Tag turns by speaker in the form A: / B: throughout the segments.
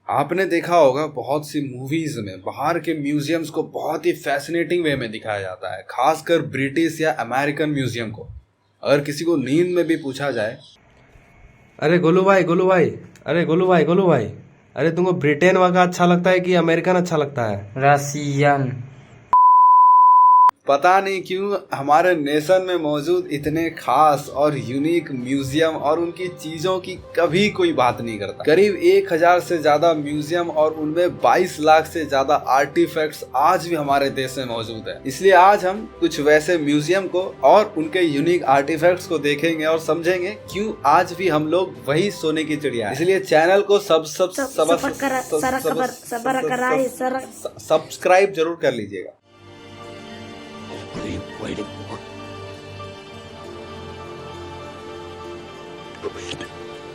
A: आपने देखा होगा बहुत सी मूवीज में बाहर के म्यूजियम्स को बहुत ही फैसिनेटिंग वे में दिखाया जाता है, खासकर ब्रिटिश या अमेरिकन म्यूजियम को। अगर किसी को नींद में भी पूछा जाए,
B: अरे गोलू भाई गोलू भाई, अरे तुमको ब्रिटेन वाला अच्छा लगता है कि अमेरिकन अच्छा लगता है?
C: रसियन।
A: पता नहीं क्यों हमारे नेशन में मौजूद इतने खास और यूनिक म्यूजियम और उनकी चीजों की कभी कोई बात नहीं करता। करीब 1000 से ज्यादा म्यूजियम और उनमें 22 लाख से ज्यादा आर्टिफैक्ट्स आज भी हमारे देश में मौजूद है। इसलिए आज हम कुछ वैसे म्यूजियम को और उनके यूनिक आर्टिफैक्ट्स को देखेंगे और समझेंगे क्यों आज भी हम लोग वही सोने की चिड़िया है। इसलिए चैनल को सब्सक्राइब जरूर कर लीजिएगा।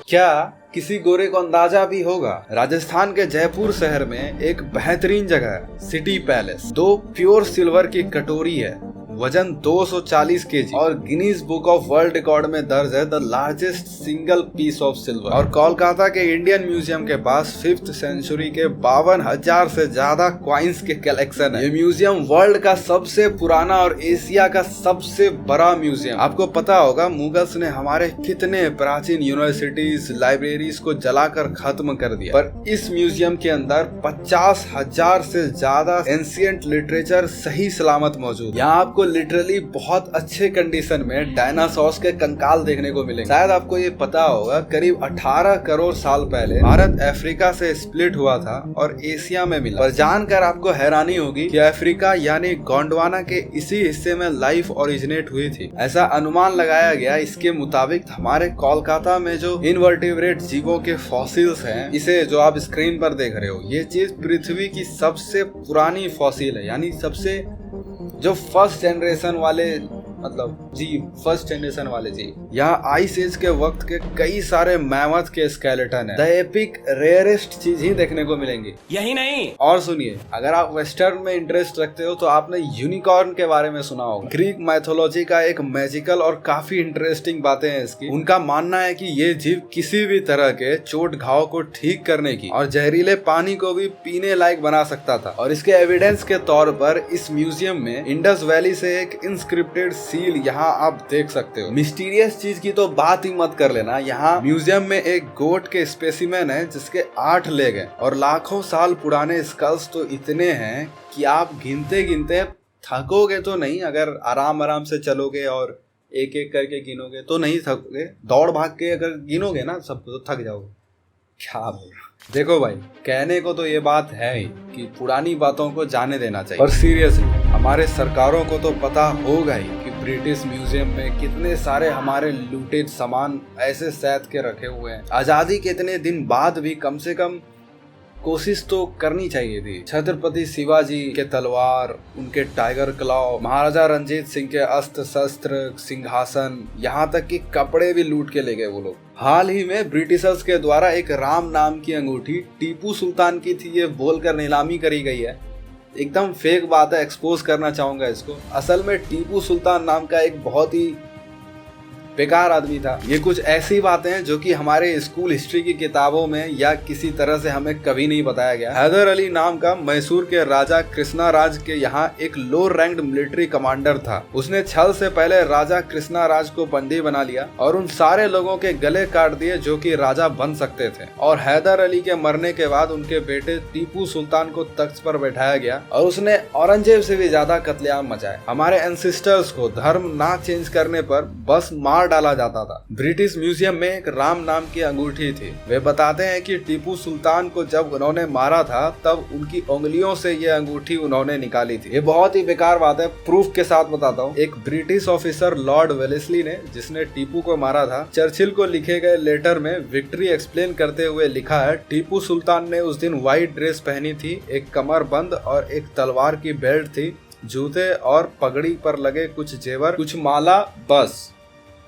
A: क्या किसी गोरे को अंदाजा भी होगा, राजस्थान के जयपुर शहर में एक बेहतरीन जगह है सिटी पैलेस। 2 प्योर सिल्वर की कटोरी है, वजन 240 केजी और Guinness book of world record में दर्ज है the largest single piece of silver. और कोलकाता के इंडियन म्यूजियम के पास 5th सेंचुरी के 52,000 से ज्यादा क्वाइंस के कलेक्शन है। ये म्यूजियम वर्ल्ड का सबसे पुराना और एशिया का सबसे बड़ा म्यूजियम। आपको पता होगा मुगल्स ने हमारे कितने प्राचीन यूनिवर्सिटीज लाइब्रेरीज को जलाकर खत्म कर दिया, पर इस म्यूजियम के अंदर 50,000 से ज्यादा एंशिएंट लिटरेचर सही सलामत मौजूद। यहाँ आपको लिटरली बहुत अच्छे कंडीशन में डायनासोर्स के कंकाल देखने को मिलेंगे। शायद आपको ये पता होगा करीब 18 करोड़ साल पहले भारत अफ्रीका से स्प्लिट हुआ था और एशिया में मिला। पर जानकर आपको हैरानी होगी कि अफ्रीका यानी गोंडवाना के इसी हिस्से में लाइफ ओरिजिनेट हुई थी, ऐसा अनुमान लगाया गया। इसके मुताबिक हमारे कोलकाता में जो इनवर्टिब्रेट जीवों के फॉसिल्स हैं, इसे जो आप स्क्रीन पर देख रहे हो, ये चीज पृथ्वी की सबसे पुरानी फॉसिल है, यानी सबसे जो फर्स्ट जनरेशन वाले फर्स्ट जनरेशन वाले जीव। यहाँ आइस एज के वक्त के कई सारे मैमथ के स्केलेटन है। द एपिक रेयरेस्ट चीज ही देखने को मिलेंगी।
B: यही नहीं,
A: और सुनिए, अगर आप वेस्टर्न में इंटरेस्ट रखते हो तो आपने यूनिकॉर्न के बारे में सुना होगा। ग्रीक मैथोलॉजी का एक मैजिकल और काफी इंटरेस्टिंग बातें हैं इसकी। उनका मानना है कि ये जीव किसी भी तरह के चोट घाव को ठीक करने की और जहरीले पानी को भी पीने लायक बना सकता था। और इसके एविडेंस के तौर पर इस म्यूजियम में इंडस वैली से एक इंस्क्रिप्टेड सील यहाँ आप देख सकते हो। मिस्टीरियस चीज की तो बात ही मत कर लेना। यहाँ म्यूजियम में एक गोट के स्पेसिमेन है जिसके 8 लेग हैं और लाखों साल पुराने स्कल्स तो इतने हैं कि आप गिनते गिनते थकोगे तो नहीं। अगर आराम से चलोगे और एक एक करके गिनोगे तो नहीं थकोगे। दौड़ भाग के अगर गिनोगे ना सबको तो थक जाओगे। क्या बोल रहा हूं? देखो भाई, कहने को तो ये बात है ही कि पुरानी बातों को जाने देना चाहिए, पर सीरियसली हमारे सरकारों को तो पता होगा ही कि ब्रिटिश म्यूजियम में कितने सारे हमारे लूटेड सामान ऐसे सैद के रखे हुए हैं। आजादी के इतने दिन बाद भी कम से कम कोशिश तो करनी चाहिए थी। छत्रपति शिवाजी के तलवार, उनके टाइगर क्लॉ, महाराजा रंजीत सिंह के अस्त्र शस्त्र, सिंहासन, यहाँ तक कि कपड़े भी लूट के ले गए वो लोग। हाल ही में ब्रिटिशर्स के द्वारा एक राम नाम की अंगूठी टीपू सुल्तान की थी, ये बोलकर नीलामी करी गई है। एकदम फेक बात है, एक्सपोज करना चाहूंगा इसको। असल में टीपू सुल्तान नाम का एक बहुत ही बेकार आदमी था। ये कुछ ऐसी बातें हैं जो कि हमारे स्कूल हिस्ट्री की किताबों में या किसी तरह से हमें कभी नहीं बताया गया। हैदर अली नाम का मैसूर के राजा कृष्णा राज के यहाँ एक लो रैंक्ड मिलिट्री कमांडर था। उसने छल से पहले राजा कृष्णा राज को बंदी बना लिया और उन सारे लोगों के गले काट दिए जो कि राजा बन सकते थे। और हैदर अली के मरने के बाद उनके बेटे टीपू सुल्तान को तख्त पर बैठाया गया और उसने औरंगजेब से भी ज्यादा कत्लेआम मचाए। हमारे एंसेस्टर्स को धर्म ना चेंज करने पर बस मार डाला जाता था। ब्रिटिश म्यूजियम में एक राम नाम की अंगूठी थी। वे बताते हैं कि टीपू सुल्तान को जब उन्होंने मारा था तब उनकी उंगलियों से ये अंगूठी उन्होंने निकाली थी। ये बहुत ही बेकार बात है, प्रूफ के साथ बताता हूँ। एक ब्रिटिश ऑफिसर लॉर्ड वेलेस्ली ने, जिसने टीपू को मारा था, चर्चिल को लिखे गए लेटर में विक्ट्री एक्सप्लेन करते हुए लिखा है, टीपू सुल्तान ने उस दिन व्हाइट ड्रेस पहनी थी, एक कमरबंद और एक तलवार की बेल्ट थी, जूते और पगड़ी पर लगे कुछ जेवर, कुछ माला, बस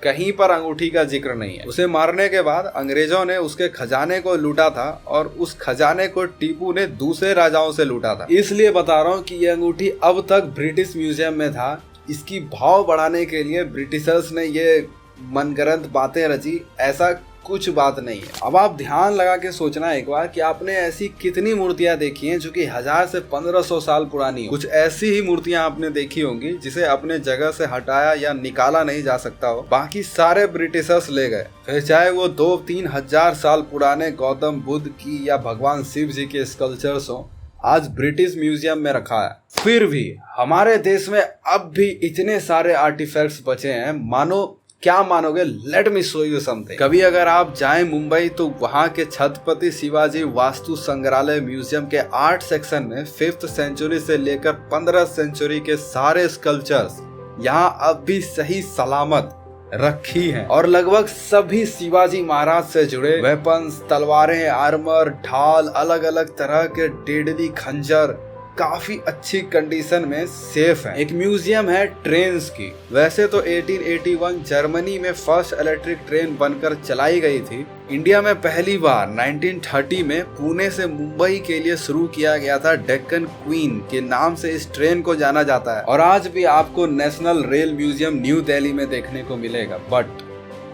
A: कहीं पर अंगूठी का जिक्र नहीं है। उसे मारने के बाद अंग्रेजों ने उसके खजाने को लूटा था और उस खजाने को टीपू ने दूसरे राजाओं से लूटा था। इसलिए बता रहा हूँ कि ये अंगूठी अब तक ब्रिटिश म्यूजियम में था। इसकी भाव बढ़ाने के लिए ब्रिटिशर्स ने ये मनगढ़ंत बातें रची। ऐसा कुछ बात नहीं है। अब आप ध्यान लगा के सोचना एक बार कि आपने ऐसी कितनी मूर्तियां देखी हैं जो कि 1000 से 1500 साल पुरानी हो। कुछ ऐसी ही मूर्तियां आपने देखी होंगी जिसे अपने जगह से हटाया या निकाला नहीं जा सकता हो, बाकी सारे ब्रिटिशर्स ले गए। फिर चाहे वो 2-3 हजार साल पुराने गौतम बुद्ध की या भगवान शिव जी के स्कल्पचर्स हो, आज ब्रिटिश म्यूजियम में रखा है। फिर भी हमारे देश में अब भी इतने सारे आर्टिफैक्ट्स बचे हैं, मानो क्या मानोगे, let me show you something. कभी अगर आप जाएं मुंबई तो वहां के छत्रपति शिवाजी वास्तु संग्रहालय म्यूजियम के आर्ट सेक्शन में 5th सेंचुरी से लेकर 15th सेंचुरी के सारे स्कल्पचर्स यहाँ अब भी सही सलामत रखी हैं और लगभग सभी शिवाजी महाराज से जुड़े वेपन्स, तलवारें, आर्मर, ढाल, अलग अलग तरह के डेडली खंजर काफी अच्छी कंडीशन में सेफ है। एक म्यूजियम है ट्रेन्स की। वैसे तो 1881 जर्मनी में फर्स्ट इलेक्ट्रिक ट्रेन बनकर चलाई गई थी। इंडिया में पहली बार 1930 में पुणे से मुंबई के लिए शुरू किया गया था। डेक्कन क्वीन के नाम से इस ट्रेन को जाना जाता है और आज भी आपको national rail museum new Delhi में देखने को मिलेगा। बट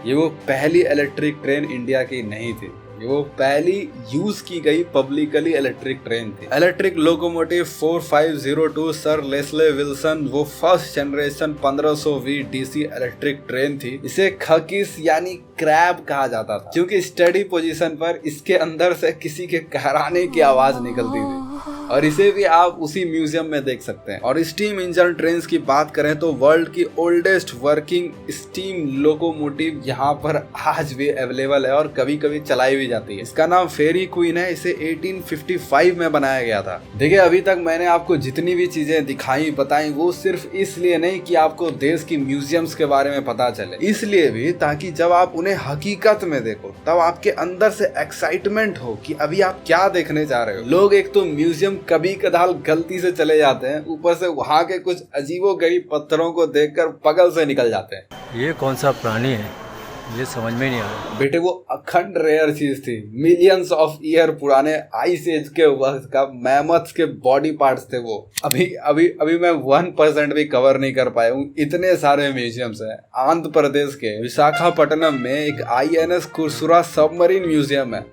A: ये वो पहली इलेक्ट्रिक ट्रेन इंडिया की नहीं थी, वो पहली यूज की गई पब्लिकली इलेक्ट्रिक ट्रेन थी। Electric locomotive 4502 sir Leslie Wilson वो first generation 1500V DC electric train थी। इसे खकिस यानी क्रैब कहा जाता था क्योंकि स्टडी पोजीशन पर इसके अंदर से किसी के कहराने की आवाज निकलती थी और इसे भी आप उसी म्यूजियम में देख सकते हैं। और स्टीम इंजन ट्रेन की बात करें तो वर्ल्ड की ओल्डेस्ट वर्किंग स्टीम लोकोमोटिव यहाँ पर आज भी अवेलेबल है और कभी कभी चलाई भी जाती है। इसका नाम फेरी क्वीन है। इसे 1855 में बनाया गया था। देखिए, अभी तक मैंने आपको जितनी भी चीजें दिखाई बताई वो सिर्फ इसलिए नहीं कि आपको देश की म्यूजियम्स के बारे में पता चले, इसलिए भी ताकि जब आप उन्हें हकीकत में देखो तब आपके अंदर से एक्साइटमेंट हो कि अभी आप क्या देखने जा रहे हो। लोग एक तो म्यूजियम कभी कदाल गलती से चले जाते हैं, ऊपर से वहाँ के कुछ अजीबोगरीब पत्थरों को देखकर पगल से निकल जाते हैं।
C: ये कौन सा प्राणी है, ये समझ में नहीं आ रहा।
A: बेटे, वो अखंड रेयर चीज थी। मिलियंस ऑफ ईयर पुराने आइस एज के वक्त का मैमथ्स के बॉडी पार्ट्स थे वो। अभी मैं 1% भी कवर नहीं कर पाया हूँ, इतने सारे म्यूजियम्स हैं। आंध्र प्रदेश के विशाखापट्टनम में एक INS कुरसुरा सबमरीन म्यूजियम है,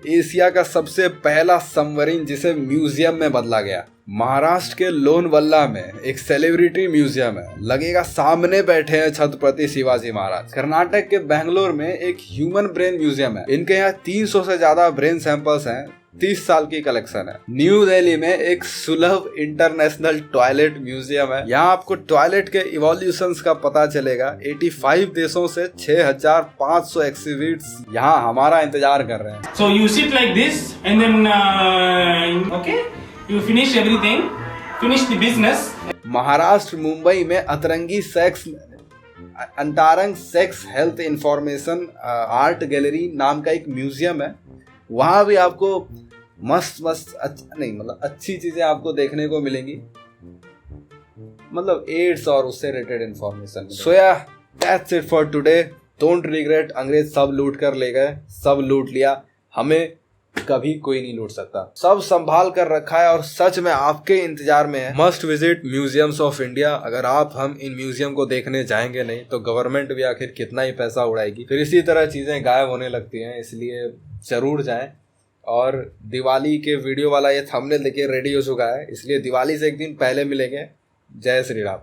A: एशिया का सबसे पहला सबमरीन जिसे म्यूजियम में बदला गया। महाराष्ट्र के लोनावला में एक सेलिब्रिटी म्यूजियम है, लगेगा सामने बैठे हैं छत्रपति शिवाजी महाराज। कर्नाटक के बेंगलोर में एक ह्यूमन ब्रेन म्यूजियम है, इनके यहाँ 300 से ज्यादा ब्रेन सैंपल्स हैं, 30 साल की कलेक्शन है। न्यू दिल्ली में एक सुलभ इंटरनेशनल टॉयलेट म्यूजियम है, यहाँ आपको टॉयलेट के इवोल्यूशंस का पता चलेगा। 85 देशों से 6500 एक्सिबिट्स यहाँ हमारा इंतजार कर रहे हैं।
D: So you sit like this and then okay, you finish everything, finish the business.
A: Maharashtra Mumbai में अंतरंग sex health information art gallery नाम का एक म्यूजियम है। वहां भी आपको मस्त अच्छी चीजें आपको देखने को मिलेंगी, मतलब एड्स और उससे रिलेटेड इंफॉर्मेशन। सो या that's it for today. Don't regret. अंग्रेज सब लूट कर ले गए, सब लूट लिया, हमें कभी कोई नहीं लूट सकता। सब संभाल कर रखा है और सच में आपके इंतजार में है। Must visit museums of India. अगर हम इन म्यूजियम को देखने जाएंगे नहीं तो गवर्नमेंट भी आखिर कितना ही पैसा उड़ाएगी, फिर इसी तरह चीजें गायब होने लगती हैं। इसलिए जरूर जाएं। और दिवाली के वीडियो वाला ये थंबनेल देखिए रेडी हो चुका है, इसलिए दिवाली से एक दिन पहले मिलेंगे। जय श्री राम।